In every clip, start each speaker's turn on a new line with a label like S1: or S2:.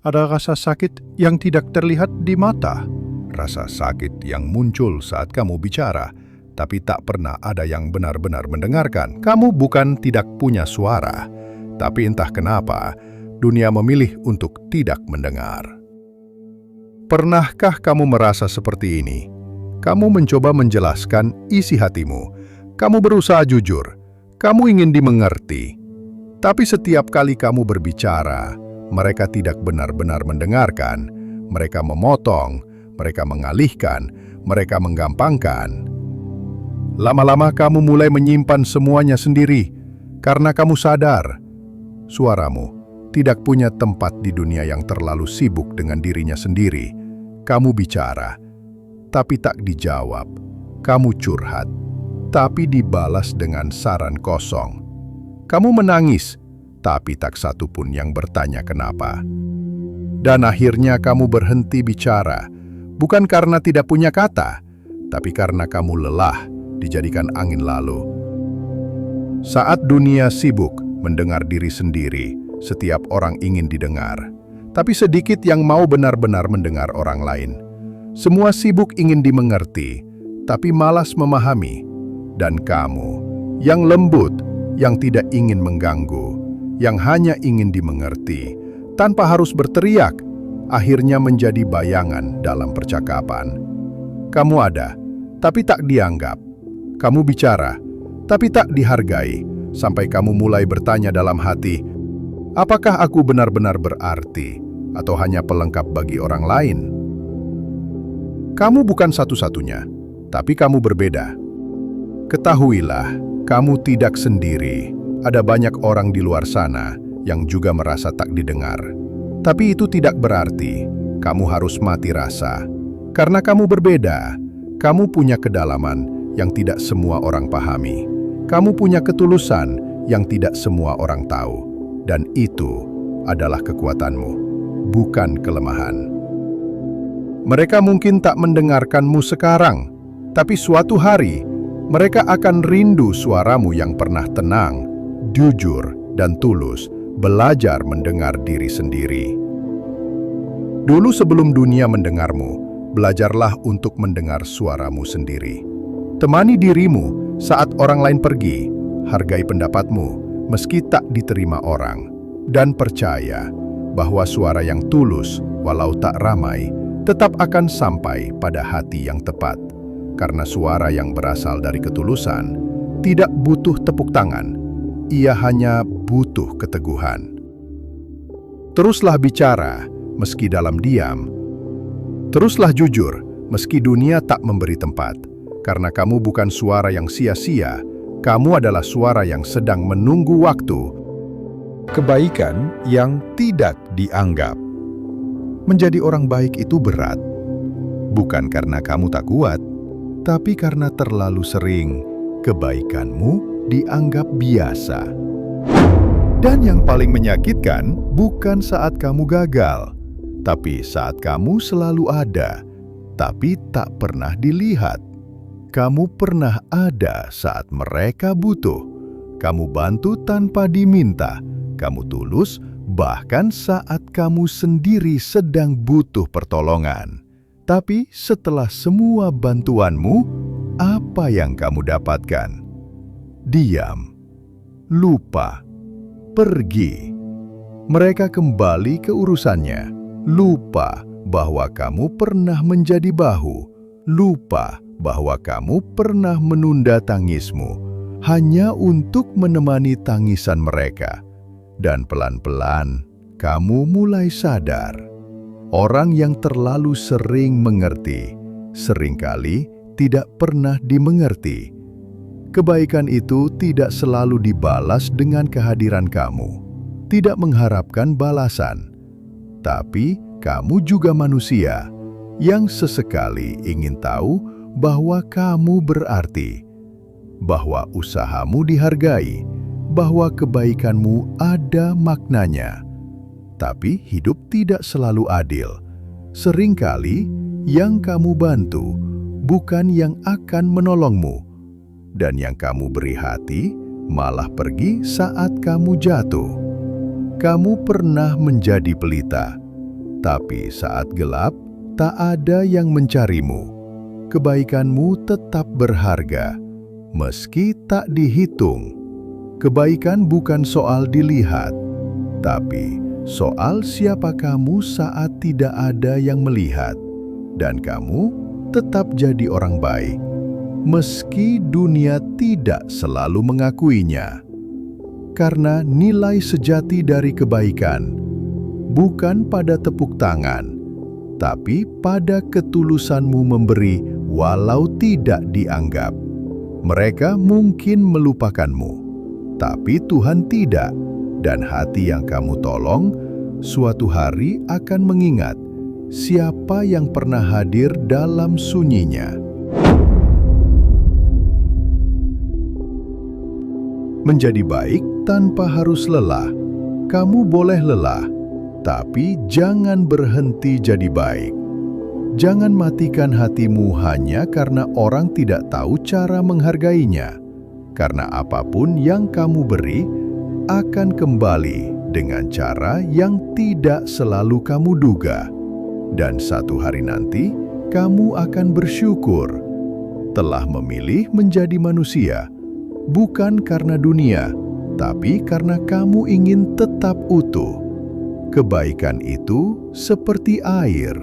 S1: Ada rasa sakit yang tidak terlihat di mata. Rasa sakit yang muncul saat kamu bicara, tapi tak pernah ada yang benar-benar mendengarkan. Kamu bukan tidak punya suara, tapi entah kenapa, dunia memilih untuk tidak mendengar. Pernahkah kamu merasa seperti ini? Kamu mencoba menjelaskan isi hatimu. Kamu berusaha jujur. Kamu ingin dimengerti. Tapi setiap kali kamu berbicara, mereka tidak benar-benar mendengarkan. Mereka memotong, mereka mengalihkan, mereka menggampangkan. Lama-lama kamu mulai menyimpan semuanya sendiri karena kamu sadar suaramu tidak punya tempat di dunia yang terlalu sibuk dengan dirinya sendiri. Kamu bicara, tapi tak dijawab. Kamu curhat, tapi dibalas dengan saran kosong. Kamu menangis, tapi tak satu pun yang bertanya kenapa. Dan akhirnya kamu berhenti bicara, bukan karena tidak punya kata, tapi karena kamu lelah dijadikan angin lalu. Saat dunia sibuk mendengar diri sendiri, setiap orang ingin didengar. Tapi sedikit yang mau benar-benar mendengar orang lain. Semua sibuk ingin dimengerti, tapi malas memahami. Dan kamu, yang lembut, yang tidak ingin mengganggu, yang hanya ingin dimengerti, tanpa harus berteriak, akhirnya menjadi bayangan dalam percakapan. Kamu ada, tapi tak dianggap. Kamu bicara, tapi tak dihargai, sampai kamu mulai bertanya dalam hati, apakah aku benar-benar berarti, atau hanya pelengkap bagi orang lain? Kamu bukan satu-satunya, tapi kamu berbeda. Ketahuilah, kamu tidak sendiri. Ada banyak orang di luar sana yang juga merasa tak didengar. Tapi itu tidak berarti kamu harus mati rasa. Karena kamu berbeda, kamu punya kedalaman yang tidak semua orang pahami. Kamu punya ketulusan yang tidak semua orang tahu. Dan itu adalah kekuatanmu, bukan kelemahan. Mereka mungkin tak mendengarkanmu sekarang, tapi suatu hari mereka akan rindu suaramu yang pernah tenang, jujur, dan tulus, belajar mendengar diri sendiri. Dulu sebelum dunia mendengarmu, belajarlah untuk mendengar suaramu sendiri. Temani dirimu saat orang lain pergi, hargai pendapatmu meski tak diterima orang, dan percaya bahwa suara yang tulus, walau tak ramai, tetap akan sampai pada hati yang tepat. Karena suara yang berasal dari ketulusan tidak butuh tepuk tangan, ia hanya butuh keteguhan. Teruslah bicara meski dalam diam. Teruslah jujur meski dunia tak memberi tempat. Karena kamu bukan suara yang sia-sia, kamu adalah suara yang sedang menunggu waktu. Kebaikan yang tidak dianggap. Menjadi orang baik itu berat. Bukan karena kamu tak kuat, tapi karena terlalu sering kebaikanmu dianggap biasa. Dan yang paling menyakitkan bukan saat kamu gagal, tapi saat kamu selalu ada, tapi tak pernah dilihat. Kamu pernah ada saat mereka butuh. Kamu bantu tanpa diminta. Kamu tulus bahkan saat kamu sendiri sedang butuh pertolongan. Tapi setelah semua bantuanmu, apa yang kamu dapatkan? Diam, lupa, pergi. Mereka kembali ke urusannya, lupa bahwa kamu pernah menjadi bahu, lupa bahwa kamu pernah menunda tangismu hanya untuk menemani tangisan mereka. Dan pelan-pelan kamu mulai sadar, orang yang terlalu sering mengerti, seringkali tidak pernah dimengerti. Kebaikan itu tidak selalu dibalas dengan kehadiran kamu, tidak mengharapkan balasan. Tapi kamu juga manusia yang sesekali ingin tahu bahwa kamu berarti, bahwa usahamu dihargai, bahwa kebaikanmu ada maknanya. Tapi hidup tidak selalu adil. Seringkali yang kamu bantu bukan yang akan menolongmu, dan yang kamu beri hati malah pergi saat kamu jatuh. Kamu pernah menjadi pelita, Tapi saat gelap, tak ada yang mencarimu. Kebaikanmu tetap berharga, meski tak dihitung. Kebaikan bukan soal dilihat, tapi soal siapa kamu saat tidak ada yang melihat. Dan kamu tetap jadi orang baik, meski dunia tidak selalu mengakuinya. Karena nilai sejati dari kebaikan bukan pada tepuk tangan, tapi pada ketulusanmu memberi walau tidak dianggap. Mereka mungkin melupakanmu, tapi Tuhan tidak, dan hati yang kamu tolong suatu hari akan mengingat siapa yang pernah hadir dalam sunyinya. Menjadi baik tanpa harus lelah. Kamu boleh lelah, tapi jangan berhenti jadi baik. Jangan matikan hatimu hanya karena orang tidak tahu cara menghargainya. Karena apapun yang kamu beri akan kembali dengan cara yang tidak selalu kamu duga. Dan satu hari nanti, kamu akan bersyukur telah memilih menjadi manusia, bukan karena dunia, tapi karena kamu ingin tetap utuh. Kebaikan itu seperti air,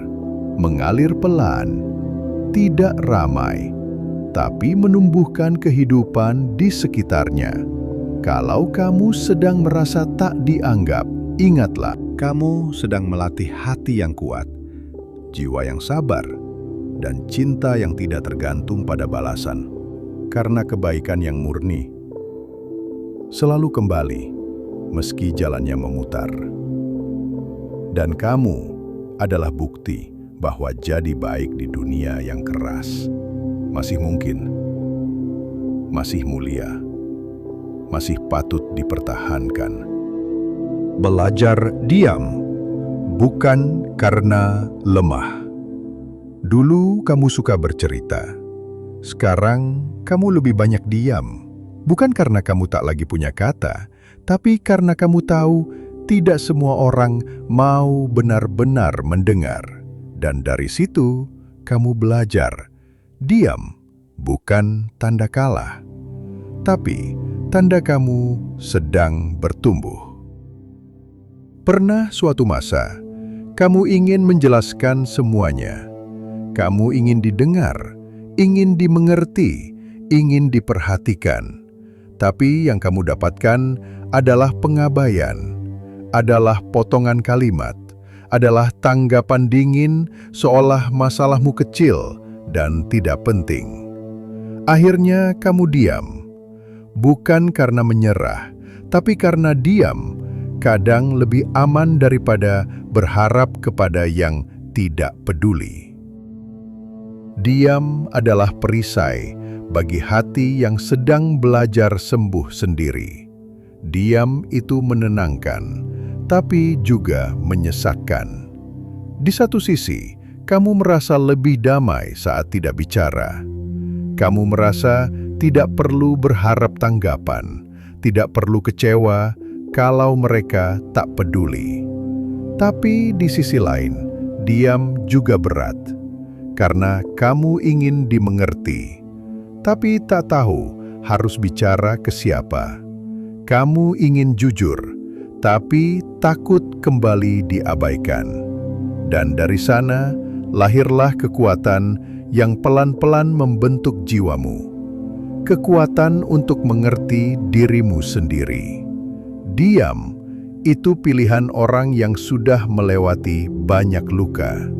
S1: mengalir pelan, tidak ramai, tapi menumbuhkan kehidupan di sekitarnya. Kalau kamu sedang merasa tak dianggap, ingatlah, kamu sedang melatih hati yang kuat, jiwa yang sabar, dan cinta yang tidak tergantung pada balasan. Karena kebaikan yang murni selalu kembali, meski jalannya memutar. Dan kamu adalah bukti bahwa jadi baik di dunia yang keras masih mungkin, masih mulia, masih patut dipertahankan. Belajar diam, bukan karena lemah. Dulu kamu suka bercerita, sekarang kamu lebih banyak diam. Bukan karena kamu tak lagi punya kata, tapi karena kamu tahu tidak semua orang mau benar-benar mendengar. Dan dari situ kamu belajar. Diam bukan tanda kalah, tapi tanda kamu sedang bertumbuh. Pernah suatu masa, kamu ingin menjelaskan semuanya. Kamu ingin didengar, ingin dimengerti, ingin diperhatikan. Tapi yang kamu dapatkan adalah pengabaian, adalah potongan kalimat, adalah tanggapan dingin seolah masalahmu kecil dan tidak penting. Akhirnya kamu diam, bukan karena menyerah, tapi karena diam kadang lebih aman daripada berharap kepada yang tidak peduli. Diam adalah perisai bagi hati yang sedang belajar sembuh sendiri. Diam itu menenangkan, tapi juga menyesakkan. Di satu sisi, kamu merasa lebih damai saat tidak bicara. Kamu merasa tidak perlu berharap tanggapan, tidak perlu kecewa kalau mereka tak peduli. Tapi di sisi lain, diam juga berat, karena kamu ingin dimengerti, tapi tak tahu harus bicara ke siapa. Kamu ingin jujur, tapi takut kembali diabaikan. Dan dari sana, lahirlah kekuatan yang pelan-pelan membentuk jiwamu. Kekuatan untuk mengerti dirimu sendiri. Diam, itu pilihan orang yang sudah melewati banyak luka.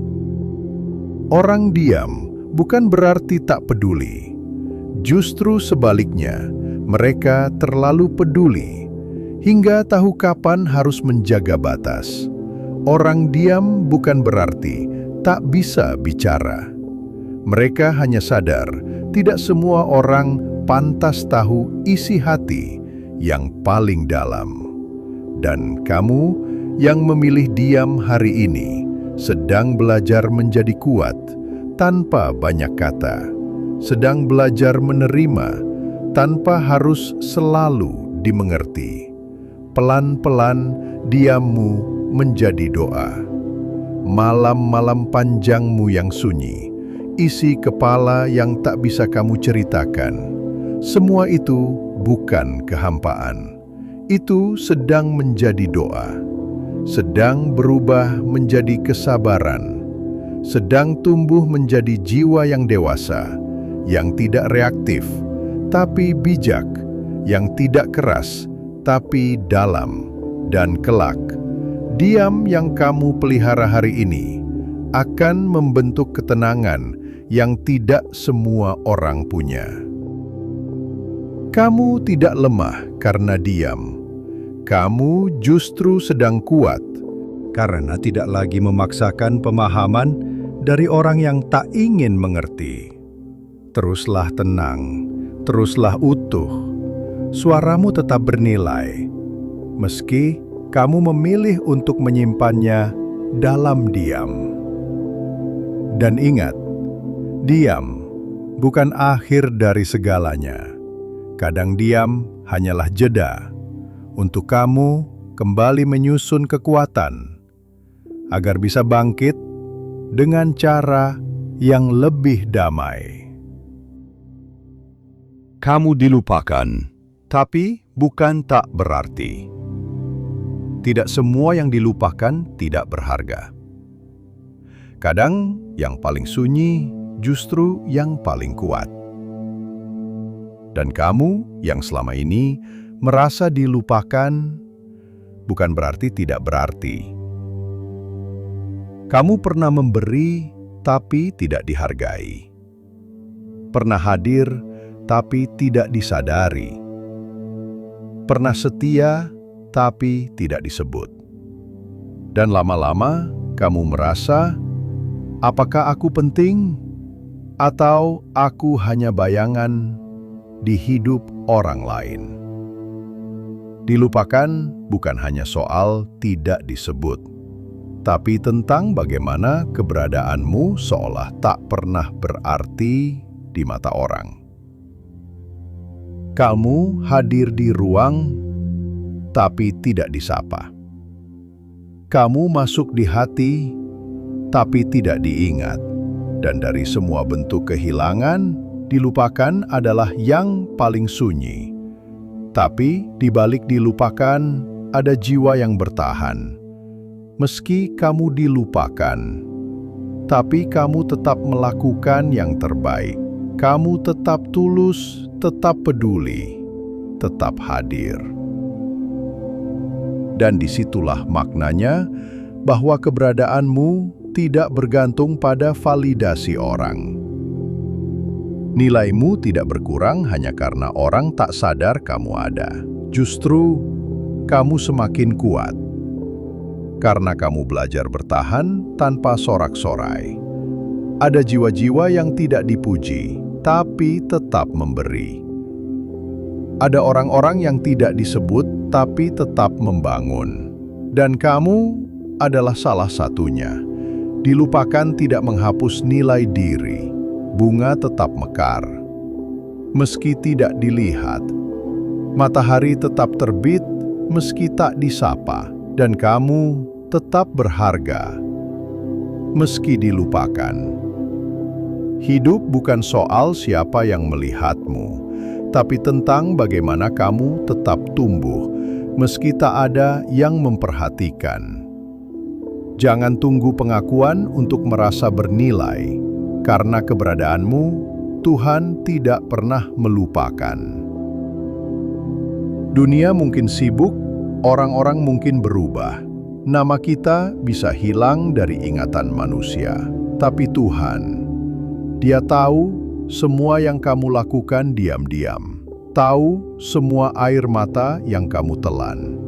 S1: Orang diam bukan berarti tak peduli. Justru sebaliknya, mereka terlalu peduli, hingga tahu kapan harus menjaga batas. Orang diam bukan berarti tak bisa bicara. Mereka hanya sadar tidak semua orang pantas tahu isi hati yang paling dalam. Dan kamu yang memilih diam hari ini sedang belajar menjadi kuat tanpa banyak kata, sedang belajar menerima tanpa harus selalu dimengerti. Pelan-pelan diammu menjadi doa. malam-malam panjangmu yang sunyi, isi kepala yang tak bisa kamu ceritakan. Semua itu bukan kehampaan. Itu sedang menjadi doa, sedang berubah menjadi kesabaran, sedang tumbuh menjadi jiwa yang dewasa, yang tidak reaktif, tapi bijak, yang tidak keras, tapi dalam, dan kelak. Diam yang kamu pelihara hari ini akan membentuk ketenangan yang tidak semua orang punya. Kamu tidak lemah karena diam. Kamu justru sedang kuat karena tidak lagi memaksakan pemahaman dari orang yang tak ingin mengerti. Teruslah tenang, teruslah utuh. Suaramu tetap bernilai, meski kamu memilih untuk menyimpannya dalam diam. Dan ingat, diam bukan akhir dari segalanya. Kadang diam hanyalah jeda untuk kamu kembali menyusun kekuatan agar bisa bangkit dengan cara yang lebih damai. Kamu dilupakan, tapi bukan tak berarti. Tidak semua yang dilupakan tidak berharga. Kadang yang paling sunyi justru yang paling kuat. Dan kamu yang selama ini merasa dilupakan bukan berarti tidak berarti. Kamu pernah memberi tapi tidak dihargai. Pernah hadir tapi tidak disadari. Pernah setia tapi tidak disebut. Dan lama-lama kamu merasa, apakah aku penting atau aku hanya bayangan di hidup orang lain? Dilupakan bukan hanya soal tidak disebut, tapi tentang bagaimana keberadaanmu seolah tak pernah berarti di mata orang. Kamu hadir di ruang, tapi tidak disapa. Kamu masuk di hati, tapi tidak diingat. Dan dari semua bentuk kehilangan, dilupakan adalah yang paling sunyi. Tapi di balik dilupakan, ada jiwa yang bertahan. Meski kamu dilupakan, tapi kamu tetap melakukan yang terbaik. Kamu tetap tulus, tetap peduli, tetap hadir. Dan disitulah maknanya bahwa keberadaanmu tidak bergantung pada validasi orang. Nilaimu tidak berkurang hanya karena orang tak sadar kamu ada. Justru, kamu semakin kuat. Karena kamu belajar bertahan tanpa sorak-sorai. Ada jiwa-jiwa yang tidak dipuji, tapi tetap memberi. Ada orang-orang yang tidak disebut, tapi tetap membangun. Dan kamu adalah salah satunya. Dilupakan tidak menghapus nilai diri. Bunga tetap mekar. Meski tidak dilihat. Matahari tetap terbit meski tak disapa. Dan kamu tetap berharga meski dilupakan. Hidup bukan soal siapa yang melihatmu, tapi tentang bagaimana kamu tetap tumbuh meski tak ada yang memperhatikan. Jangan tunggu pengakuan untuk merasa bernilai, karena keberadaanmu Tuhan tidak pernah melupakan. Dunia mungkin sibuk, orang-orang mungkin berubah. Nama kita bisa hilang dari ingatan manusia. Tapi Tuhan, Dia tahu semua yang kamu lakukan diam-diam. Tahu semua air mata yang kamu telan.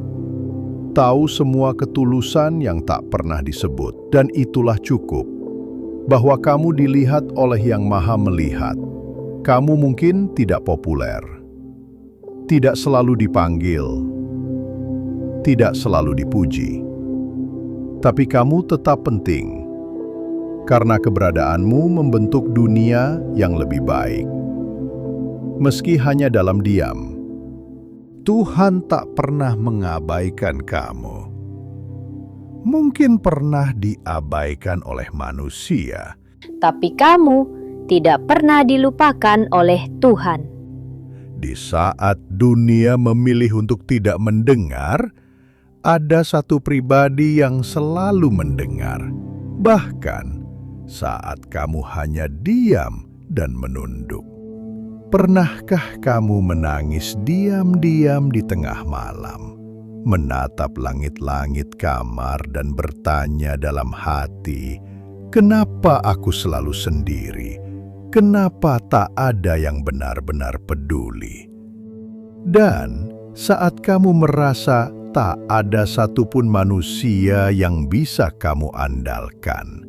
S1: Tahu semua ketulusan yang tak pernah disebut. Dan itulah cukup. Bahwa kamu dilihat oleh Yang Maha Melihat. Kamu mungkin tidak populer. Tidak selalu dipanggil. Tidak selalu dipuji. Tapi kamu tetap penting, karena keberadaanmu membentuk dunia yang lebih baik. Meski hanya dalam diam, Tuhan tak pernah mengabaikan kamu. mungkin pernah diabaikan oleh manusia.
S2: Tapi kamu tidak pernah dilupakan oleh Tuhan.
S1: Di saat dunia memilih untuk tidak mendengar, ada satu pribadi yang selalu mendengar. Bahkan saat kamu hanya diam dan menunduk. Pernahkah kamu menangis diam-diam di tengah malam, menatap langit-langit kamar dan bertanya dalam hati, "Kenapa aku selalu sendiri? Kenapa tak ada yang benar-benar peduli?" Dan saat kamu merasa tak ada satupun manusia yang bisa kamu andalkan,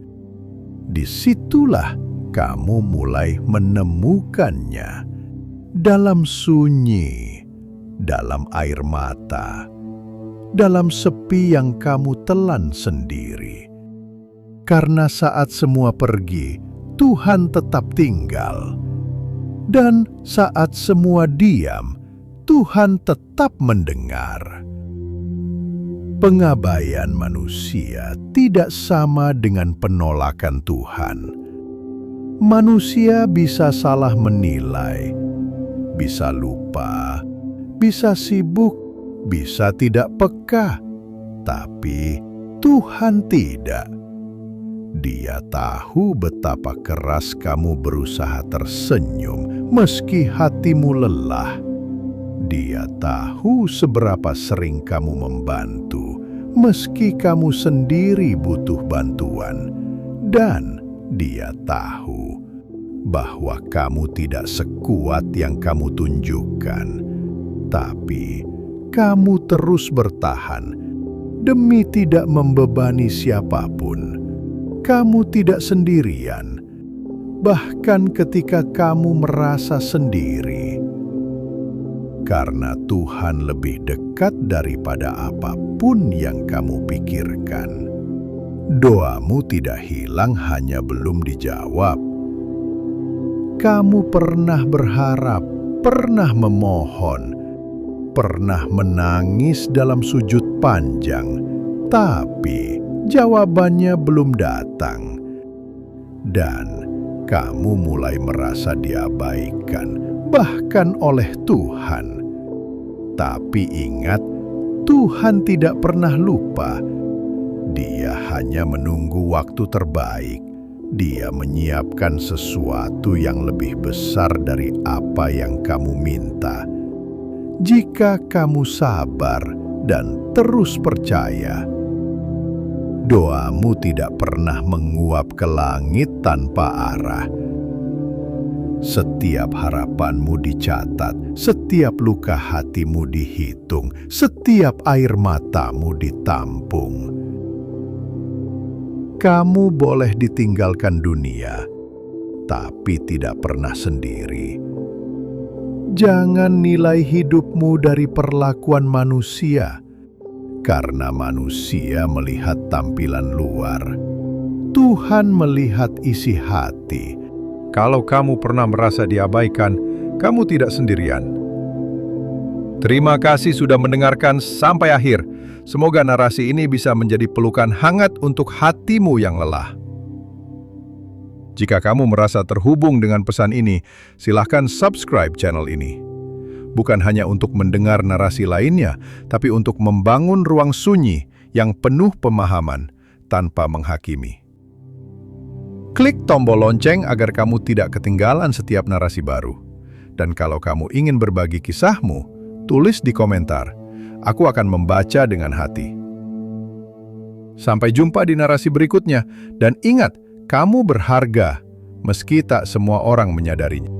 S1: disitulah kamu mulai menemukannya dalam sunyi, dalam air mata, dalam sepi yang kamu telan sendiri. Karena saat semua pergi, Tuhan tetap tinggal. Dan saat semua diam, Tuhan tetap mendengar. Pengabaian manusia tidak sama dengan penolakan Tuhan. Manusia bisa salah menilai, bisa lupa, bisa sibuk, bisa tidak peka. Tapi Tuhan tidak. Dia tahu betapa keras kamu berusaha tersenyum meski hatimu lelah. Dia tahu seberapa sering kamu membantu meski kamu sendiri butuh bantuan. Dan dia tahu bahwa kamu tidak sekuat yang kamu tunjukkan. Tapi kamu terus bertahan demi tidak membebani siapapun. Kamu tidak sendirian, bahkan ketika kamu merasa sendiri. Karena Tuhan lebih dekat daripada apapun yang kamu pikirkan. Doamu tidak hilang hanya belum dijawab. Kamu pernah berharap, pernah memohon, pernah menangis dalam sujud panjang, tapi jawabannya belum datang. Dan kamu mulai merasa diabaikan, bahkan oleh Tuhan. Tapi ingat, Tuhan tidak pernah lupa. Dia hanya menunggu waktu terbaik. Dia menyiapkan sesuatu yang lebih besar dari apa yang kamu minta. Jika kamu sabar dan terus percaya, doamu tidak pernah menguap ke langit tanpa arah. Setiap harapanmu dicatat, setiap luka hatimu dihitung, setiap air matamu ditampung. Kamu boleh ditinggalkan dunia, tapi tidak pernah sendiri. Jangan nilai hidupmu dari perlakuan manusia, karena manusia melihat tampilan luar. Tuhan melihat isi hati.
S3: Kalau kamu pernah merasa diabaikan, kamu tidak sendirian. Terima kasih sudah mendengarkan sampai akhir. Semoga narasi ini bisa menjadi pelukan hangat untuk hatimu yang lelah. Jika kamu merasa terhubung dengan pesan ini, silahkan subscribe channel ini. Bukan hanya untuk mendengar narasi lainnya, tapi untuk membangun ruang sunyi yang penuh pemahaman tanpa menghakimi. Klik tombol lonceng agar kamu tidak ketinggalan setiap narasi baru. Dan kalau kamu ingin berbagi kisahmu, tulis di komentar. Aku akan membaca dengan hati. Sampai jumpa di narasi berikutnya, dan ingat, kamu berharga meski tak semua orang menyadarinya.